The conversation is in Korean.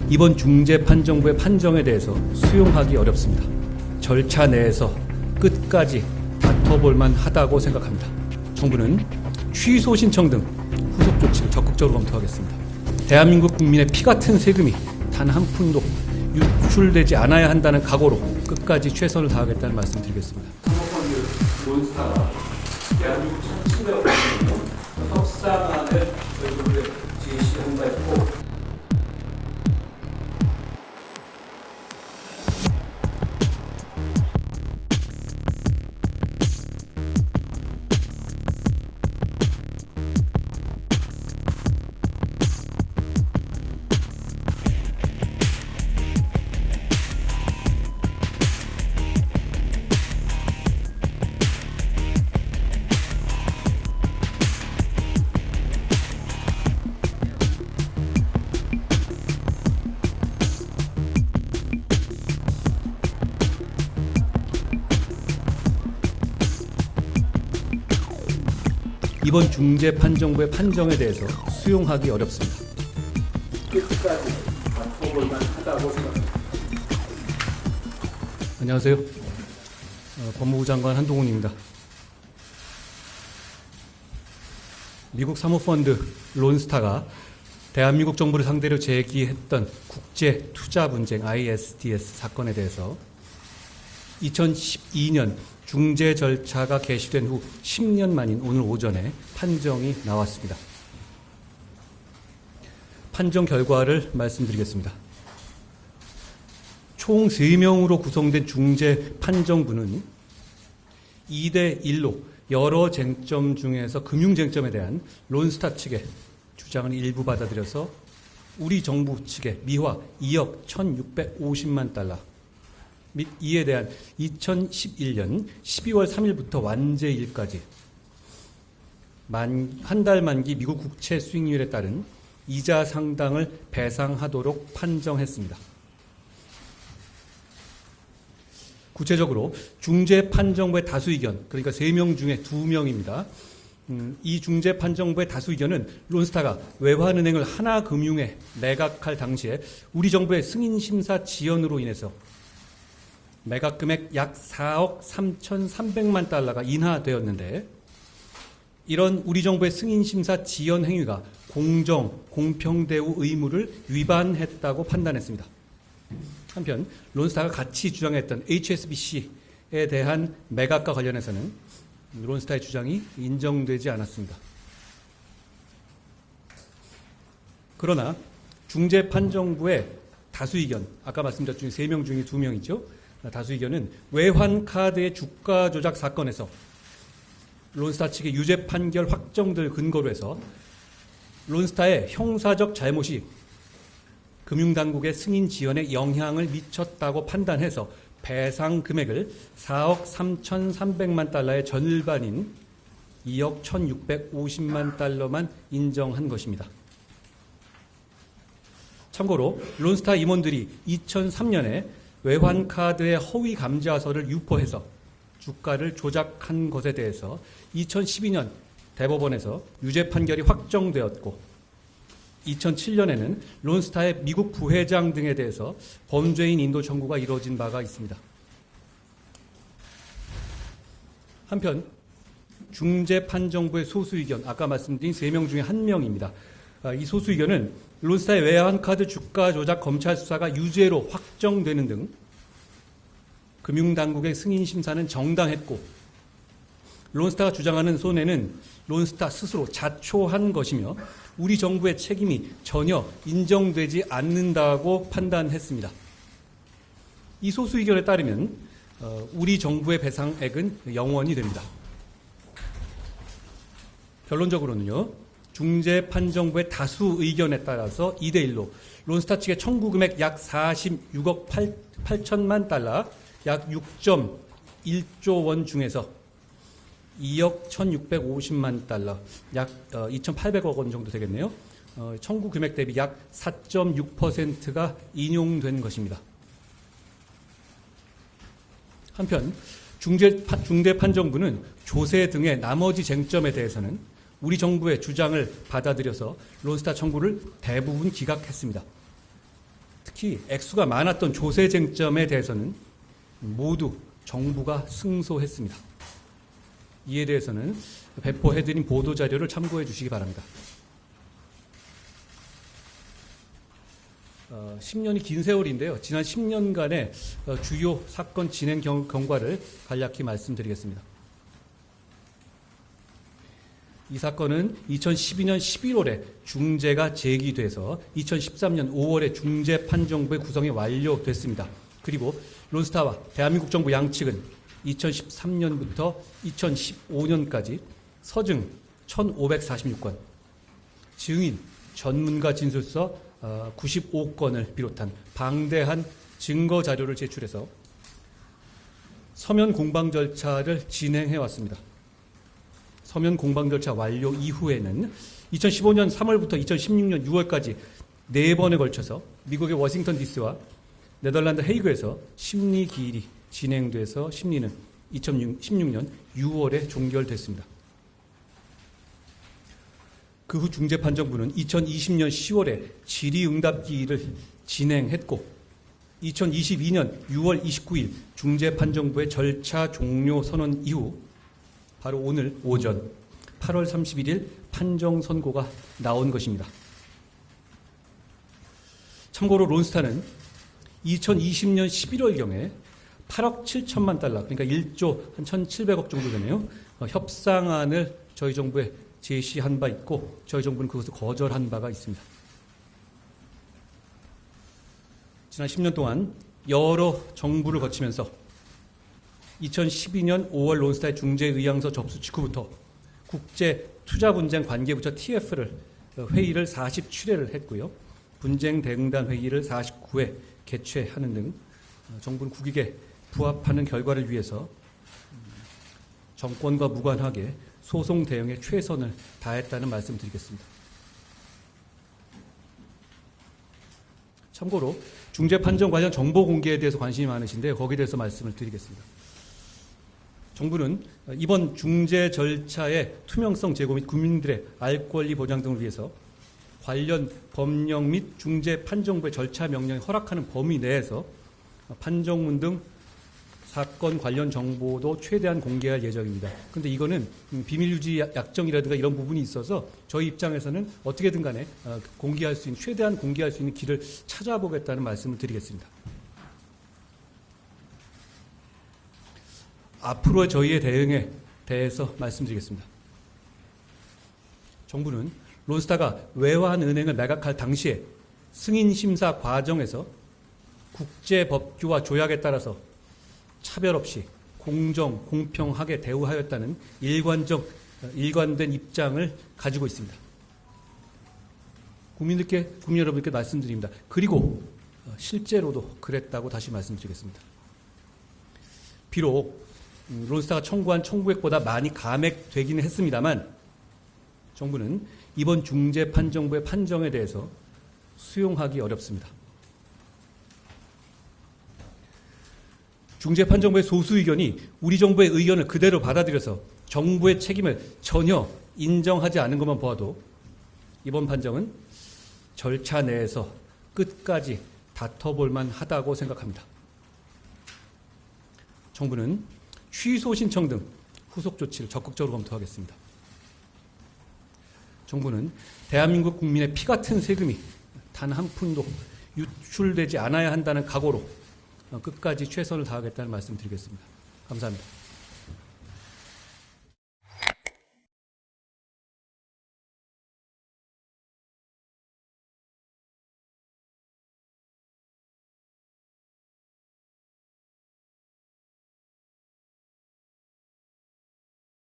이번 중재판정부의 판정에 대해서 수용하기 어렵습니다. 절차 내에서 끝까지 다퉈볼 만하다고 생각합니다. 정부는 취소 신청 등 후속 조치를 적극적으로 검토하겠습니다. 대한민국 국민의 피 같은 세금이 단 한 푼도 유출되지 않아야 한다는 각오로 끝까지 최선을 다하겠다는 말씀 드리겠습니다. 사모펀드 론스타가 대한민국 1,700억 원 협상안을 외국에 제시한 바 있고 이번 중재판정부의 판정에 대해서 수용하기 어렵습니다. 끝까지 다퉈볼 만하다고 생각합니다. 안녕하세요. 법무부 장관 한동훈입니다. 미국 사모펀드 론스타가 대한민국 정부를 상대로 제기했던 국제 투자 분쟁 ISDS 사건에 대해서 2012년 중재 절차가 개시된 후 10년 만인 오늘 오전에 판정이 나왔습니다. 판정 결과를 말씀드리겠습니다. 총 3명으로 구성된 중재판정부는 2대1로 여러 쟁점 중에서 금융쟁점에 대한 론스타 측의 주장을 일부 받아들여서 우리 정부 측의 미화 2억 1,650만 달러 및 이에 대한 2011년 12월 3일부터 완제일까지 한 달 만기 미국 국채 수익률에 따른 이자 상당을 배상하도록 판정했습니다. 구체적으로 중재판정부의 다수 의견, 그러니까 3명 중에 2명입니다. 이 중재판정부의 다수 의견은 론스타가 외환은행을 하나금융에 매각할 당시에 우리 정부의 승인심사 지연으로 인해서 매각 금액 약 4억 3,300만 달러가 인하되었는데 이런 우리 정부의 승인심사 지연 행위가 공정, 공평대우 의무를 위반했다고 판단했습니다. 한편 론스타가 같이 주장했던 HSBC에 대한 매각과 관련해서는 론스타의 주장이 인정되지 않았습니다. 그러나 중재판정부의 다수 의견, 아까 말씀드렸던 3명 중에 2명이죠. 다수 의견은 외환카드의 주가 조작 사건에서 론스타 측의 유죄 판결 확정들 근거로 해서 론스타의 형사적 잘못이 금융당국의 승인 지연에 영향을 미쳤다고 판단해서 배상 금액을 4억 3,300만 달러의 절반인 2억 1,650만 달러만 인정한 것입니다. 참고로 론스타 임원들이 2003년에 외환카드의 허위 감자서를 유포해서 주가를 조작한 것에 대해서 2012년 대법원에서 유죄 판결이 확정되었고 2007년에는 론스타의 미국 부회장 등에 대해서 범죄인 인도 청구가 이루어진 바가 있습니다. 한편 중재판정부의 소수 의견, 아까 말씀드린 3명 중에 1명입니다. 이 소수 의견은 론스타의 외환카드 주가 조작 검찰 수사가 유죄로 확정되는 등 금융당국의 승인 심사는 정당했고 론스타가 주장하는 손해는 론스타 스스로 자초한 것이며 우리 정부의 책임이 전혀 인정되지 않는다고 판단했습니다. 이 소수 의견에 따르면 우리 정부의 배상액은 0원이 됩니다. 결론적으로는요. 중재판정부의 다수 의견에 따라서 2대1로 론스타 측의 청구 금액 약 46억 8천만 달러, 약 6.1조 원 중에서 2억 1,650만 달러, 약 2,800억 원 정도 되겠네요. 청구 금액 대비 약 4.6%가 인용된 것입니다. 한편 중대판정부는 조세 등의 나머지 쟁점에 대해서는 우리 정부의 주장을 받아들여서 론스타 청구를 대부분 기각했습니다. 특히 액수가 많았던 조세 쟁점에 대해서는 모두 정부가 승소했습니다. 이에 대해서는 배포해드린 보도자료를 참고해 주시기 바랍니다. 10년이 긴 세월인데요. 지난 10년간의 주요 사건 진행 경과를 간략히 말씀드리겠습니다. 이 사건은 2012년 11월에 중재가 제기돼서 2013년 5월에 중재판정부의 구성이 완료됐습니다. 그리고 론스타와 대한민국 정부 양측은 2013년부터 2015년까지 서증 1546건, 증인, 전문가 진술서 95건을 비롯한 방대한 증거 자료를 제출해서 서면 공방 절차를 진행해 왔습니다. 서면 공방 절차 완료 이후에는 2015년 3월부터 2016년 6월까지 4번에 걸쳐서 미국의 워싱턴 DC와 네덜란드 헤이그에서 심리 기일이 진행돼서 심리는 2016년 6월에 종결됐습니다. 그 후 중재판정부는 2020년 10월에 질의응답기일을 진행했고 2022년 6월 29일 중재판정부의 절차 종료 선언 이후 바로 오늘 오전 8월 31일 판정 선고가 나온 것입니다. 참고로 론스타는 2020년 11월경에 8억 7천만 달러, 그러니까 1조 한 1,700억 정도 되네요. 협상안을 저희 정부에 제시한 바 있고 저희 정부는 그것을 거절한 바가 있습니다. 지난 10년 동안 여러 정부를 거치면서 2012년 5월 론스타의 중재의향서 접수 직후부터 국제투자분쟁 관계부처 TF를 회의를 47회를 했고요. 분쟁 대응단 회의를 49회 개최하는 등 정부는 국익에 부합하는 결과를 위해서 정권과 무관하게 소송 대응에 최선을 다했다는 말씀을 드리겠습니다. 참고로 중재판정 관련 정보 공개에 대해서 관심이 많으신데 거기에 대해서 말씀을 드리겠습니다. 정부는 이번 중재 절차의 투명성 제고 및 국민들의 알 권리 보장 등을 위해서 관련 법령 및 중재판정부의 절차 명령에 허락하는 범위 내에서 판정문 등 사건 관련 정보도 최대한 공개할 예정입니다. 그런데 이거는 비밀 유지 약정이라든가 이런 부분이 있어서 저희 입장에서는 어떻게든 간에 공개할 수 있는, 최대한 공개할 수 있는 길을 찾아보겠다는 말씀을 드리겠습니다. 앞으로의 저희의 대응에 대해서 말씀드리겠습니다. 정부는 론스타가 외환은행을 매각할 당시에 승인 심사 과정에서 국제법규와 조약에 따라서 차별 없이 공정, 공평하게 대우하였다는 일관된 입장을 가지고 있습니다. 국민 여러분께 말씀드립니다. 그리고 실제로도 그랬다고 다시 말씀드리겠습니다. 비록 론스타가 청구한 청구액보다 많이 감액되기는 했습니다만 정부는 이번 중재판정부의 판정에 대해서 수용하기 어렵습니다. 중재판정부의 소수 의견이 우리 정부의 의견을 그대로 받아들여서 정부의 책임을 전혀 인정하지 않은 것만 보아도 이번 판정은 절차 내에서 끝까지 다퉈볼 만하다고 생각합니다. 정부는 취소 신청 등 후속 조치를 적극적으로 검토하겠습니다. 정부는 대한민국 국민의 피 같은 세금이 단 한 푼도 유출되지 않아야 한다는 각오로 끝까지 최선을 다하겠다는 말씀 드리겠습니다. 감사합니다.